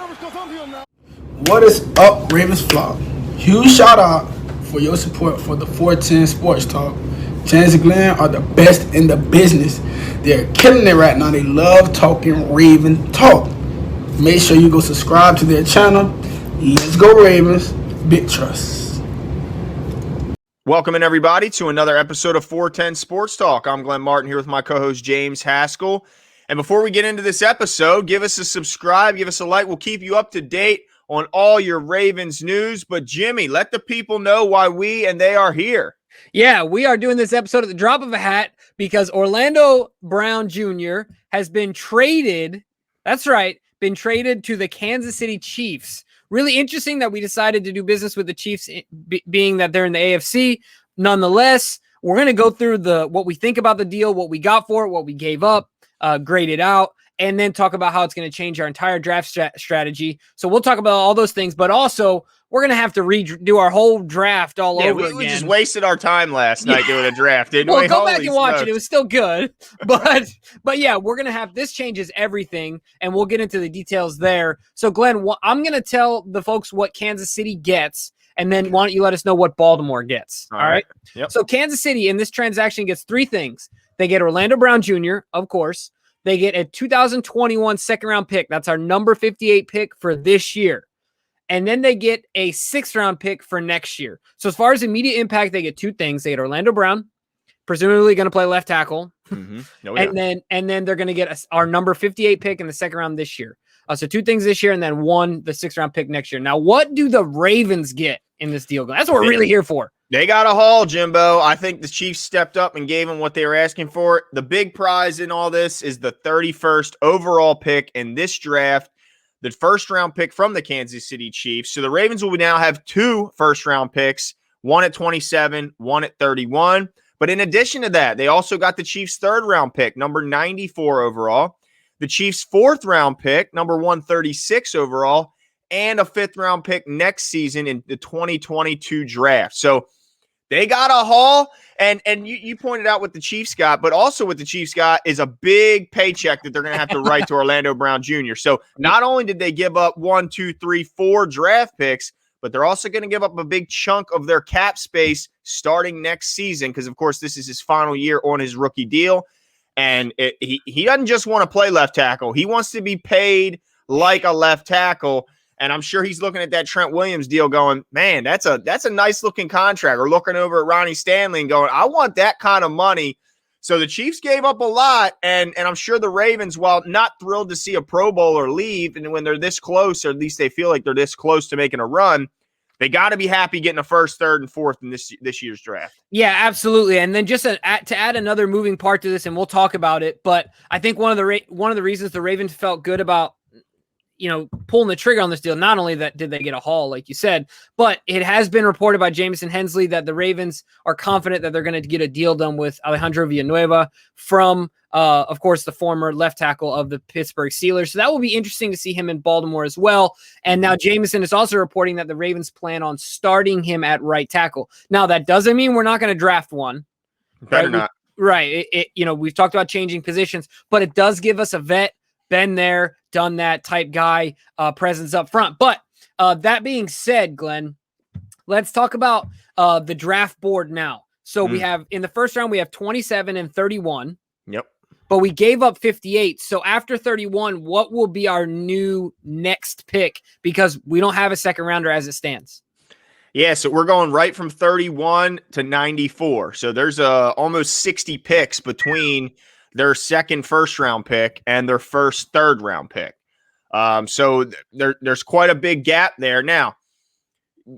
What is up, Ravens flock? Huge shout out for your support for the 410 Sports Talk. James and Glenn are the best in the business. They're killing it right now. They love talking Raven talk. Make sure you go subscribe to their channel. Let's go Ravens. Big trust. Welcome in everybody to another episode of 410 Sports Talk. I'm Glenn Martin here with my co-host James Haskell. And before we get into this episode, give us a subscribe, give us a like. We'll keep you up to date on all your Ravens news. But Jimmy, let the people know why we and they are here. Yeah, we are doing this episode at the drop of a hat because Orlando Brown Jr. has been traded. That's right, been traded to the Kansas City Chiefs. Really interesting that we decided to do business with the Chiefs, being that they're in the AFC. Nonetheless, we're going to go through what we think about the deal, what we got for it, what we gave up, grade it out, and then talk about how it's going to change our entire draft strategy. So we'll talk about all those things, but also we're going to have to redo our whole draft all over again. We just wasted our time last night doing a draft, didn't we? Well, go back and watch it. It was still good. But yeah, we're going to have – this changes everything, and we'll get into the details there. So, Glenn, I'm going to tell the folks what Kansas City gets, and then why don't you let us know what Baltimore gets, all right? Yep. So, Kansas City in this transaction gets three things. They get Orlando Brown Jr., of course. They get a 2021 second-round pick. That's our number 58 pick for this year. And then they get a sixth-round pick for next year. So as far as immediate impact, they get two things. They get Orlando Brown, presumably going to play left tackle. Mm-hmm. Oh, yeah. And then they're going to get our number 58 pick in the second round this year. So two things this year and then the sixth-round pick next year. Now, what do the Ravens get in this deal? That's what we're really here for. They got a haul, Jimbo. I think the Chiefs stepped up and gave them what they were asking for. The big prize in all this is the 31st overall pick in this draft, the first-round pick from the Kansas City Chiefs. So the Ravens will now have two first-round picks, one at 27, one at 31. But in addition to that, they also got the Chiefs' third-round pick, number 94 overall, the Chiefs' fourth-round pick, number 136 overall, and a fifth-round pick next season in the 2022 draft. So they got a haul, and you pointed out what the Chiefs got, but also what the Chiefs got is a big paycheck that they're going to have to write to Orlando Brown Jr. So not only did they give up 4 draft picks, but they're also going to give up a big chunk of their cap space starting next season because, of course, this is his final year on his rookie deal, and he doesn't just want to play left tackle. He wants to be paid like a left tackle. And I'm sure he's looking at that Trent Williams deal going, man, that's a nice-looking contract. Or looking over at Ronnie Stanley and going, I want that kind of money. So the Chiefs gave up a lot, and I'm sure the Ravens, while not thrilled to see a Pro Bowler leave, and when they're this close, or at least they feel like they're this close to making a run, they got to be happy getting a first, third, and fourth in this year's draft. Yeah, absolutely. And then just to add another moving part to this, and we'll talk about it, but I think one of the reasons the Ravens felt good about pulling the trigger on this deal, not only that did they get a haul, like you said, but it has been reported by Jamison Hensley that the Ravens are confident that they're going to get a deal done with Alejandro Villanueva from, of course, the former left tackle of the Pittsburgh Steelers. So that will be interesting to see him in Baltimore as well. And now Jamison is also reporting that the Ravens plan on starting him at right tackle. Now, that doesn't mean we're not going to draft one. Better not. Right. We've talked about changing positions, but it does give us a vet, been there, done that type guy presence up front. But that being said, Glenn, let's talk about the draft board now. So we have in the first round, we have 27 and 31. Yep. But we gave up 58. So after 31, what will be our new next pick? Because we don't have a second rounder as it stands. Yeah, so we're going right from 31 to 94. So there's almost 60 picks between their second first-round pick and their first third-round pick. So there's quite a big gap there. Now,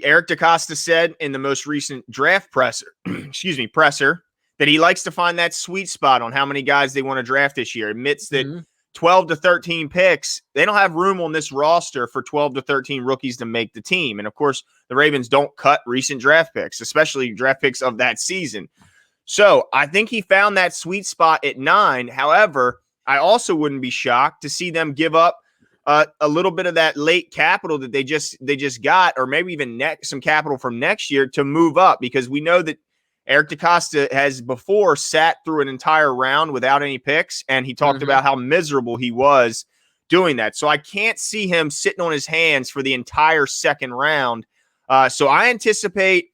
Eric DeCosta said in the most recent draft presser that he likes to find that sweet spot on how many guys they want to draft this year. Admits that 12 to 13 picks, they don't have room on this roster for 12 to 13 rookies to make the team. And, of course, the Ravens don't cut recent draft picks, especially draft picks of that season. So I think he found that sweet spot at 9. However, I also wouldn't be shocked to see them give up a little bit of that late capital that they just got, or maybe even some capital from next year to move up, because we know that Eric DeCosta has before sat through an entire round without any picks, and he talked about how miserable he was doing that. So I can't see him sitting on his hands for the entire second round. So I anticipate,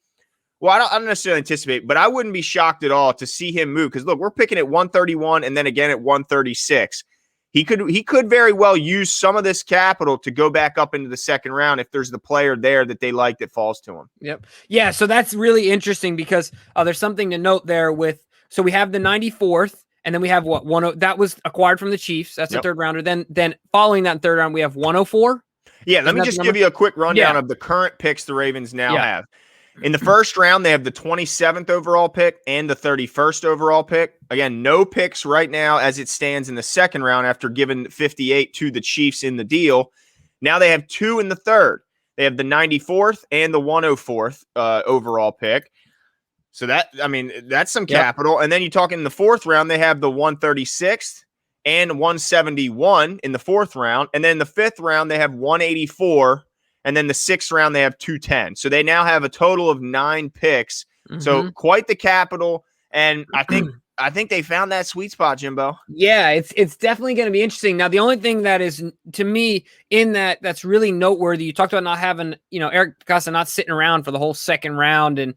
well, I don't necessarily anticipate, but I wouldn't be shocked at all to see him move. Because look, we're picking at 131 and then again at 136. He could very well use some of this capital to go back up into the second round if there's the player there that they like that falls to him. Yep. Yeah. So that's really interesting because there's something to note there with. So we have the 94th, and then we have what that was acquired from the Chiefs. That's a third rounder. Then following that third round, we have 104. Yeah. Let me just give you a quick rundown of the current picks the Ravens now have. In the first round, they have the 27th overall pick and the 31st overall pick. Again, no picks right now as it stands in the second round after giving 58 to the Chiefs in the deal. Now they have 2 in the third. They have the 94th and the 104th overall pick. So that's some capital. And then you talk in the fourth round, they have the 136th and 171 in the fourth round. And then in the fifth round, they have 184. And then the sixth round, they have 210. So they now have a total of 9 picks. Mm-hmm. So quite the capital. And I think they found that sweet spot, Jimbo. Yeah, it's definitely going to be interesting. Now, the only thing that is, to me, in that's really noteworthy, you talked about not having, Eric DeCosta not sitting around for the whole second round. And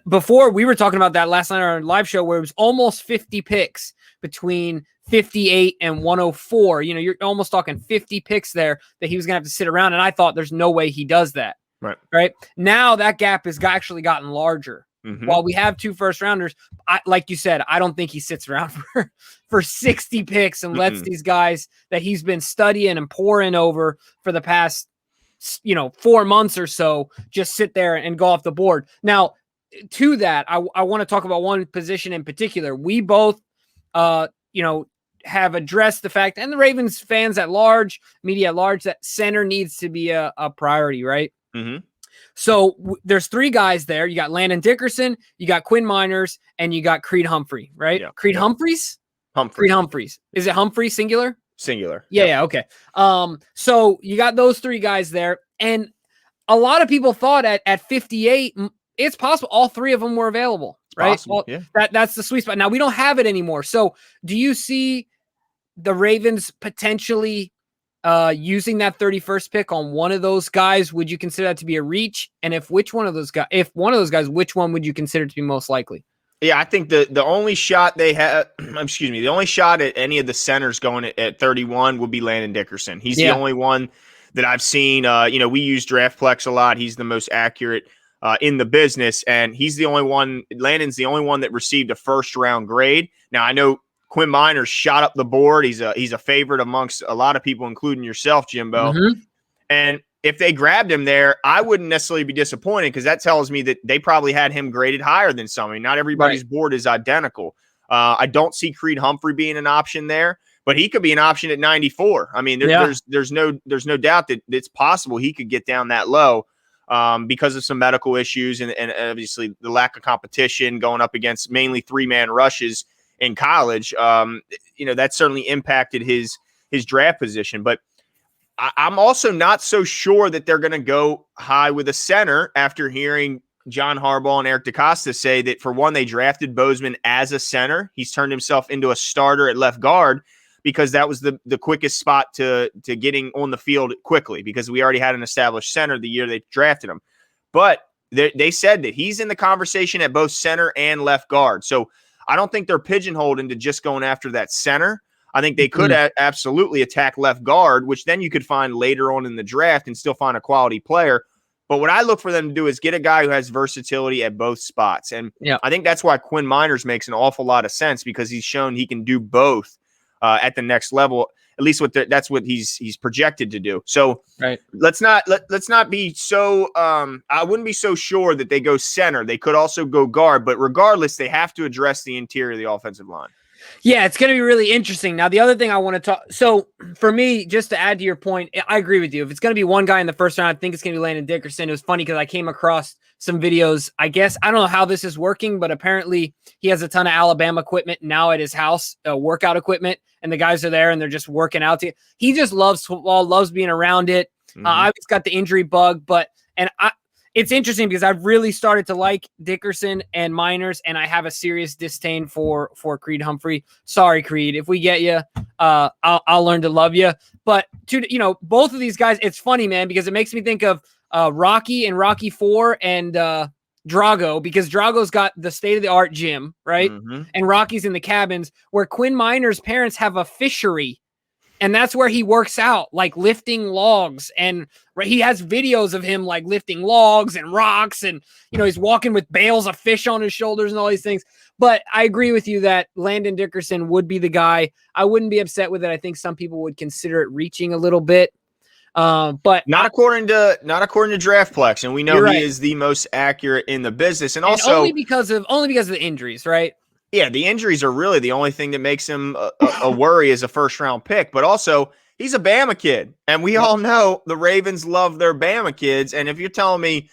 before we were talking about that last night on our live show where it was almost 50 picks between 58 and 104. You're almost talking 50 picks there that he was going to have to sit around. And I thought there's no way he does that. Right. Now that gap has actually gotten larger. Mm-hmm. While we have 2 first rounders, like you said, I don't think he sits around for 60 picks and lets these guys that he's been studying and poring over for the past, 4 months or so just sit there and go off the board. Now, to that, I want to talk about one position in particular. We both, have addressed the fact, and the Ravens fans at large, media at large, that center needs to be a priority, right? Mm-hmm. So there's 3 guys there. You got Landon Dickerson, you got Quinn Miners, and you got Creed Humphrey, right? Yeah. Creed Humphreys? Creed Humphreys. Is it Humphrey singular? Singular. Yeah, okay. So you got those 3 guys there, and a lot of people thought at 58, it's possible all 3 of them were available, right? Possible, well, that's the sweet spot. Now we don't have it anymore. So do you see the Ravens potentially using that 31st pick on one of those guys? Would you consider that to be a reach? And if one of those guys, which one would you consider to be most likely? Yeah, I think the only shot they have, the only shot at any of the centers going at 31 would be Landon Dickerson. He's the only one that I've seen. We use DraftPlex a lot. He's the most accurate in the business, and he's the only one. Landon's the only one that received a first round grade. Now I know Quinn Miners shot up the board. He's a favorite amongst a lot of people, including yourself, Jimbo. Mm-hmm. And if they grabbed him there, I wouldn't necessarily be disappointed because that tells me that they probably had him graded higher than some. I mean, not everybody's board is identical. I don't see Creed Humphrey being an option there, but he could be an option at 94. I mean, there's no doubt that it's possible he could get down that low because of some medical issues and obviously the lack of competition going up against mainly 3-man rushes in college. That certainly impacted his draft position. But I'm also not so sure that they're going to go high with a center after hearing John Harbaugh and Eric DeCosta say that, for one, they drafted Bozeman as a center. He's turned himself into a starter at left guard because that was the quickest spot to getting on the field quickly because we already had an established center the year they drafted him. But they said that he's in the conversation at both center and left guard. So I don't think they're pigeonholed into just going after that center. I think they could absolutely attack left guard, which then you could find later on in the draft and still find a quality player. But what I look for them to do is get a guy who has versatility at both spots. And I think that's why Quinn Miners makes an awful lot of sense because he's shown he can do both at the next level. At least that's what he's projected to do. So let's not be so I wouldn't be so sure that they go center. They could also go guard, but regardless, they have to address the interior of the offensive line. Yeah, it's going to be really interesting. Now, the other thing I want to talk – so, for me, just to add to your point, I agree with you. If it's going to be one guy in the first round, I think it's going to be Landon Dickerson. It was funny because I came across some videos. I guess – I don't know how this is working, but apparently he has a ton of Alabama equipment now at his house, workout equipment, and the guys are there and they're just working out. He just loves football, loves being around it. I've just got the injury bug, it's interesting because I've really started to like Dickerson and Miners, and I have a serious disdain for Creed Humphrey. Sorry, Creed. If we get you, I'll learn to love you. But both of these guys, it's funny, man, because it makes me think of Rocky and Rocky 4 and Drago, because Drago's got the state of the art gym, right? Mm-hmm. And Rocky's in the cabins, where Quinn Miner's parents have a fishery. And that's where he works out, like lifting logs. And he has videos of him like lifting logs and rocks. And, he's walking with bales of fish on his shoulders and all these things. But I agree with you that Landon Dickerson would be the guy. I wouldn't be upset with it. I think some people would consider it reaching a little bit. But not according to DraftPlex. And we know right. he is the most accurate in the business. And also only because of the injuries, right? Yeah, the injuries are really the only thing that makes him a worry as a first-round pick. But also, he's a Bama kid, and we all know the Ravens love their Bama kids. And if you're telling me,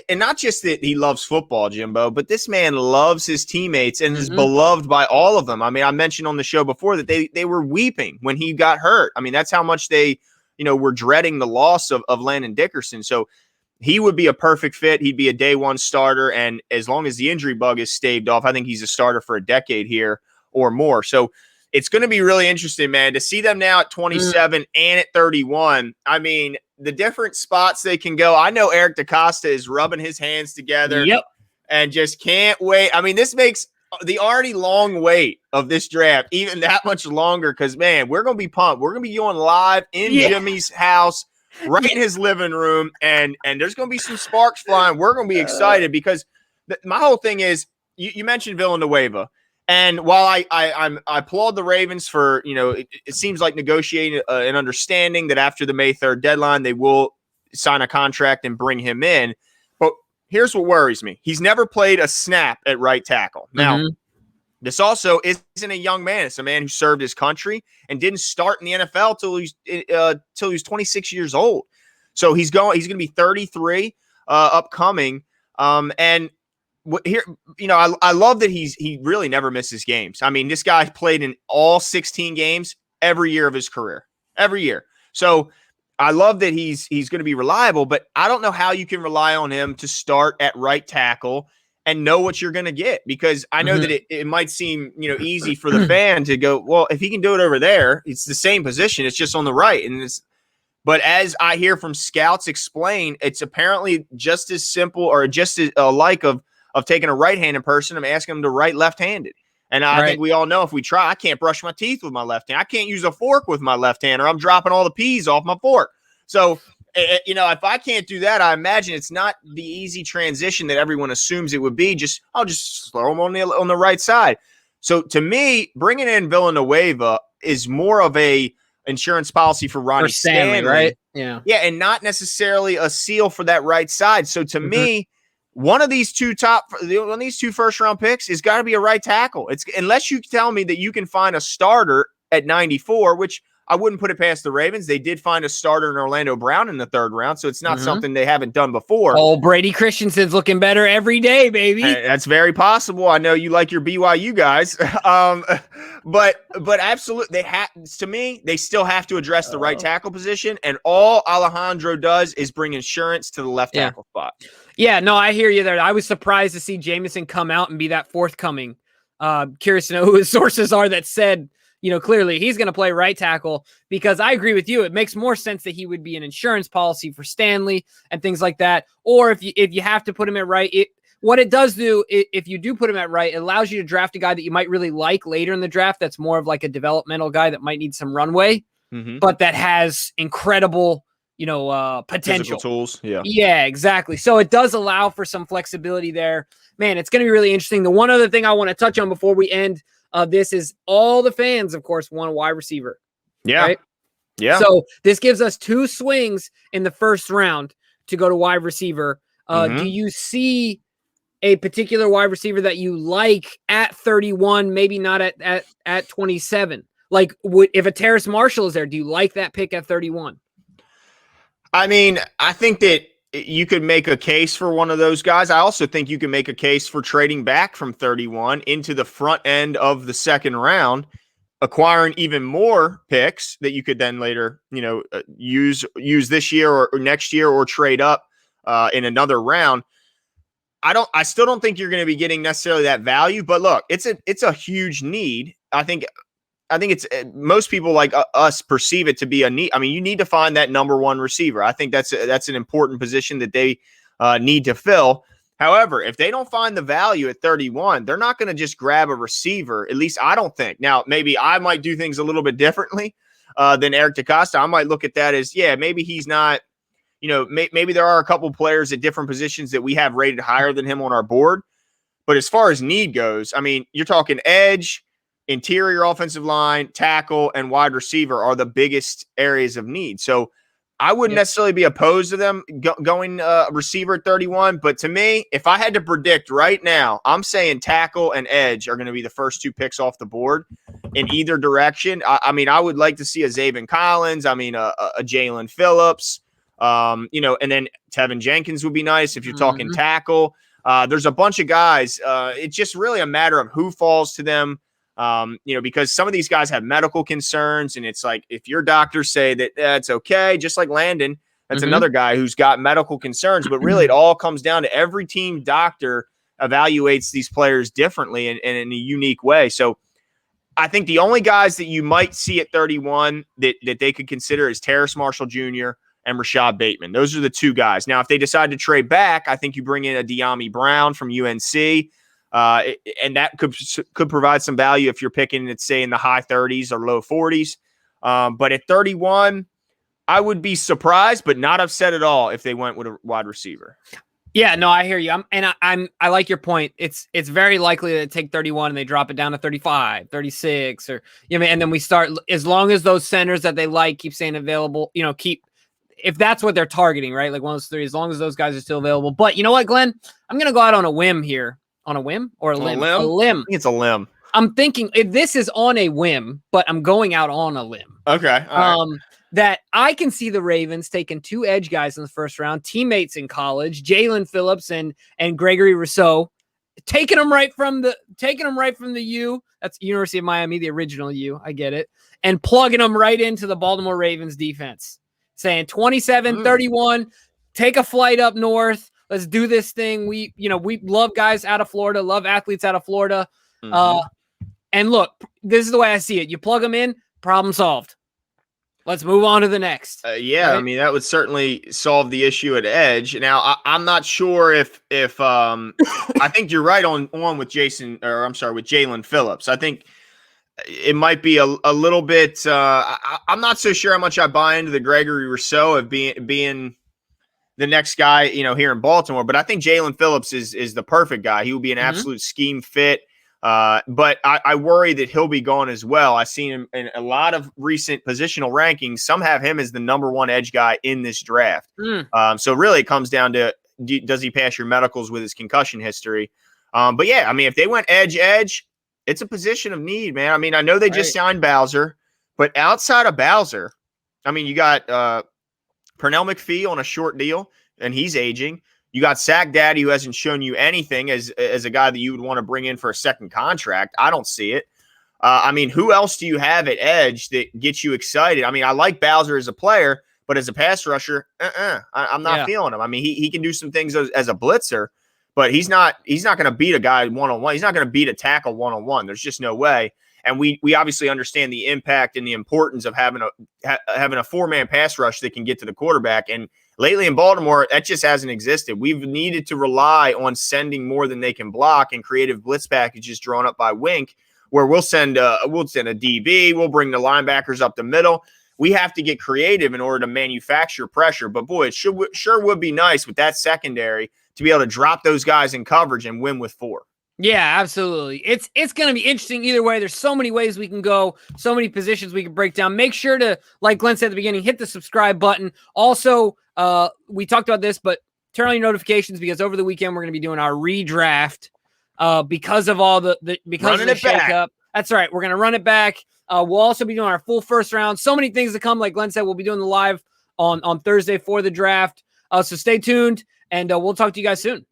and not just that he loves football, Jimbo, but this man loves his teammates and is beloved by all of them. I mean, I mentioned on the show before that they were weeping when he got hurt. I mean, that's how much they, were dreading the loss of Landon Dickerson. So he would be a perfect fit. He'd be a day one starter. And as long as the injury bug is staved off, I think he's a starter for a decade here or more. So it's going to be really interesting, man, to see them now at 27 and at 31. I mean, the different spots they can go. I know Eric DaCosta is rubbing his hands together and just can't wait. I mean, this makes the already long wait of this draft even that much longer because, man, we're going to be pumped. We're going to be going live in Jimmy's house, right in his living room, and there's going to be some sparks flying. We're going to be excited because my whole thing is you mentioned Villanueva, and while I applaud the Ravens for it seems like negotiating an understanding that after the May 3rd deadline they will sign a contract and bring him in. But here's what worries me: he's never played a snap at right tackle. Now. This also isn't a young man. It's a man who served his country and didn't start in the NFL till he was 26 years old. So he's going to be 33 upcoming. And here, I love that he really never misses games. I mean, this guy played in all 16 games every year of his career, every year. So I love that he's going to be reliable, but I don't know how you can rely on him to start at right tackle and know what you're going to get, because I know that it might seem, easy for the fan to go, well, if he can do it over there, it's the same position. It's just on the right. But as I hear from scouts explain, it's apparently just as simple or just as like of taking a right-handed person and asking them to write left-handed. And I think we all know if we try, I can't brush my teeth with my left hand. I can't use a fork with my left hand, or I'm dropping all the peas off my fork. So, if I can't do that, I imagine it's not the easy transition that everyone assumes it would be. I'll just throw him on the right side. So to me, bringing in Villanueva is more of a insurance policy for Ronnie Stanley, right? Yeah, and not necessarily a seal for that right side. So to me, one of these two first round picks is got to be a right tackle. It's unless you tell me that you can find a starter at 94, which I wouldn't put it past the Ravens. They did find a starter in Orlando Brown in the 3rd round, so it's not something they haven't done before. Oh, Brady Christensen's looking better every day, baby. That's very possible. I know you like your BYU guys, but absolutely, to me, they still have to address the right tackle position, and all Alejandro does is bring insurance to the left tackle spot. Yeah, no, I hear you there. I was surprised to see Jameson come out and be that forthcoming. Curious to know who his sources are that said, clearly he's going to play right tackle, because I agree with you. It makes more sense that he would be an insurance policy for Stanley and things like that. Or if you have to put him at right, what it does do, if you do put him at right, it allows you to draft a guy that you might really like later in the draft. That's more of like a developmental guy that might need some runway, but that has incredible, potential. Physical tools. Yeah, exactly. So it does allow for some flexibility there. Man, it's going to be really interesting. The one other thing I want to touch on before we end this is all the fans, of course, want a wide receiver. Yeah. Right? Yeah. So this gives us 2 swings in the first round to go to wide receiver. Do you see a particular wide receiver that you like at 31, maybe not at 27? Like, if a Terrace Marshall is there, do you like that pick at 31? I mean, I think that you could make a case for one of those guys. I also think you can make a case for trading back from 31 into the front end of the 2nd round, acquiring even more picks that you could then later, use this year or next year, or trade up in another round. I still don't think you're going to be getting necessarily that value, but look, it's a huge need. I think it's most people like us perceive it to be a need. I mean, you need to find that number one receiver. I think that's an important position that they need to fill. However, if they don't find the value at 31, they're not going to just grab a receiver. At least I don't think. Now, maybe I might do things a little bit differently than Eric DeCosta. I might look at that as, yeah, maybe he's not, maybe there are a couple players at different positions that we have rated higher than him on our board. But as far as need goes, I mean, you're talking edge, interior offensive line, tackle, and wide receiver are the biggest areas of need. So I wouldn't necessarily be opposed to them going receiver at 31. But to me, if I had to predict right now, I'm saying tackle and edge are going to be the first 2 picks off the board in either direction. I mean, I would like to see a Zaven Collins. I mean, a Jalen Phillips, and then Tevin Jenkins would be nice if you're talking tackle. There's a bunch of guys. It's just really a matter of who falls to them. Because some of these guys have medical concerns, and it's like if your doctors say that it's okay, just like Landon, that's another guy who's got medical concerns. But really, it all comes down to every team doctor evaluates these players differently and in a unique way. So I think the only guys that you might see at 31 that they could consider is Terrace Marshall Jr. and Rashad Bateman. Those are the 2 guys. Now, if they decide to trade back, I think you bring in a De'Ami Brown from UNC. And that could provide some value if you're picking it, say, in the high 30s or low 40s. But at 31, I would be surprised, but not upset at all if they went with a wide receiver. Yeah, no, I hear you. I like your point. It's very likely that they take 31 and they drop it down to 35, 36, or and then we start, as long as those centers that they like keep staying available, if that's what they're targeting, right? Like one of those 3, as long as those guys are still available. But you know what, Glenn? I'm gonna go out on a whim here. On a whim or a limb? A limb. I think it's a limb. I'm thinking this is on a whim, but I'm going out on a limb. Okay. All right. That I can see the Ravens taking 2 edge guys in the first round, teammates in college, Jalen Phillips and Gregory Rousseau, taking them right from the U. That's University of Miami, the original U. I get it. And plugging them right into the Baltimore Ravens defense, saying 27, 31, take a flight up north. Let's do this thing. We love guys out of Florida, love athletes out of Florida. And look, this is the way I see it. You plug them in, problem solved. Let's move on to the next. Yeah, right? I mean, that would certainly solve the issue at edge. Now, I'm not sure if I think you're right on with Jalen Phillips. I think it might be a little bit. I'm not so sure how much I buy into the Gregory Rousseau of being the next guy, here in Baltimore. But I think Jalen Phillips is the perfect guy. He will be an absolute scheme fit. But I worry that he'll be gone as well. I've seen him in a lot of recent positional rankings. Some have him as the number 1 edge guy in this draft. So really it comes down to, does he pass your medicals with his concussion history? But yeah, I mean, if they went edge, it's a position of need, man. I mean, I know they just signed Bowser, but outside of Bowser, I mean, you got Pernell McPhee on a short deal, and he's aging. You got Sack Daddy, who hasn't shown you anything as a guy that you would want to bring in for a second contract. I don't see it. I mean, who else do you have at edge that gets you excited? I mean, I like Bowser as a player, but as a pass rusher, I'm not feeling him. I mean, he can do some things as a blitzer, but he's not going to beat a guy one-on-one. He's not going to beat a tackle one-on-one. There's just no way. And we obviously understand the impact and the importance of having a 4-man pass rush that can get to the quarterback. And lately in Baltimore, that just hasn't existed. We've needed to rely on sending more than they can block and creative blitz packages drawn up by Wink, where we'll send a DB, we'll bring the linebackers up the middle. We have to get creative in order to manufacture pressure. But boy, it sure would be nice with that secondary to be able to drop those guys in coverage and win with 4. Yeah, absolutely. It's going to be interesting either way. There's so many ways we can go, so many positions we can break down. Make sure to, like Glenn said at the beginning, hit the subscribe button. Also, we talked about this, but turn on your notifications because over the weekend we're going to be doing our redraft because of all the shakeup. That's right. We're going to run it back. We'll also be doing our full first round. So many things to come. Like Glenn said, we'll be doing the live on Thursday for the draft. So stay tuned, and we'll talk to you guys soon.